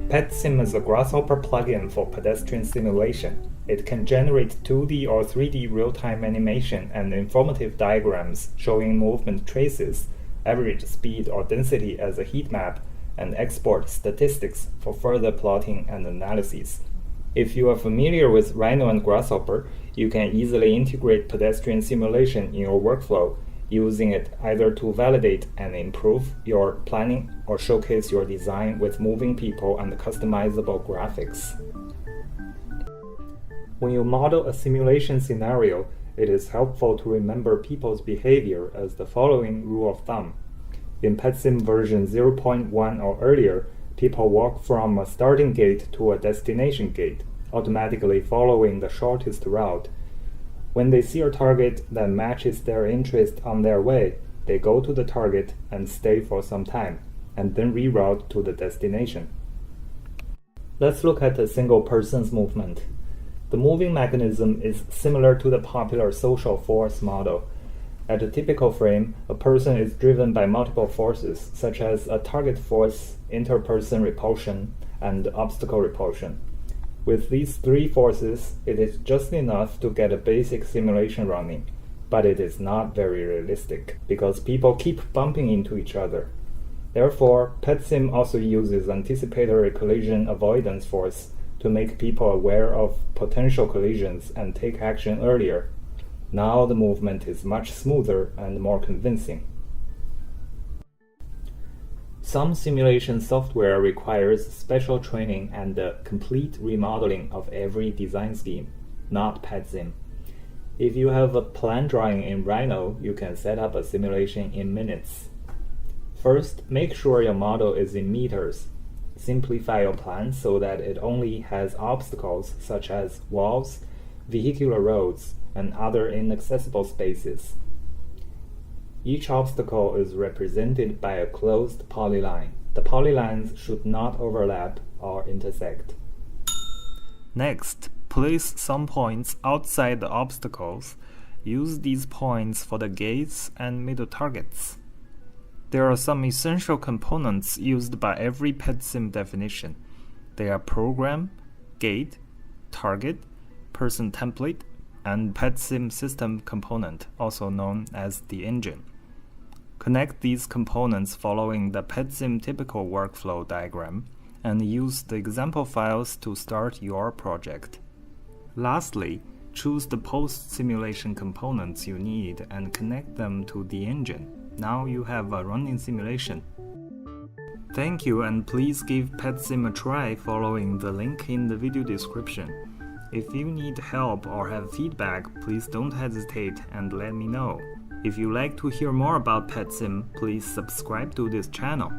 PedSim is a Grasshopper plugin for pedestrian simulation. It can generate 2D or 3D real-time animation and informative diagrams showing movement traces, average speed or density as a heat map, and export statistics for further plotting and analysis. If you are familiar with Rhino and Grasshopper, you can easily integrate pedestrian simulation in your workflow, using it either to validate and improve your planning or showcase your design with moving people and customizable graphics. When you model a simulation scenario, it is helpful to remember people's behavior as the following rule of thumb. In PedSim version 0.1 or earlier, people walk from a starting gate to a destination gate, automatically following the shortest route. When they see a target that matches their interest on their way, they go to the target and stay for some time, and then reroute to the destination. Let's look at a single person's movement. The moving mechanism is similar to the popular social force model. At a typical frame, a person is driven by multiple forces, such as a target force, interperson repulsion, and obstacle repulsion. With these three forces, it is just enough to get a basic simulation running, but it is not very realistic, because people keep bumping into each other. Therefore, PedSim also uses anticipatory collision avoidance force to make people aware of potential collisions and take action earlier. Now the movement is much smoother and more convincing. Some simulation software requires special training and the complete remodeling of every design scheme, not PedSim. If you have a plan drawing in Rhino, you can set up a simulation in minutes. First, make sure your model is in meters. Simplify your plan so that it only has obstacles such as walls, vehicular roads, and other inaccessible spaces. Each obstacle is represented by a closed polyline. The polylines should not overlap or intersect. Next, place some points outside the obstacles. Use these points for the gates and middle targets. There are some essential components used by every PedSim definition. They are program, gate, target, person template, and PedSim system component, also known as the engine. Connect these components following the PedSim typical workflow diagram and use the example files to start your project. Lastly, choose the post-simulation components you need and connect them to the engine. Now you have a running simulation. Thank you, and please give PedSim a try following the link in the video description. If you need help or have feedback, please don't hesitate and let me know. If you'd like to hear more about PedSim, please subscribe to this channel.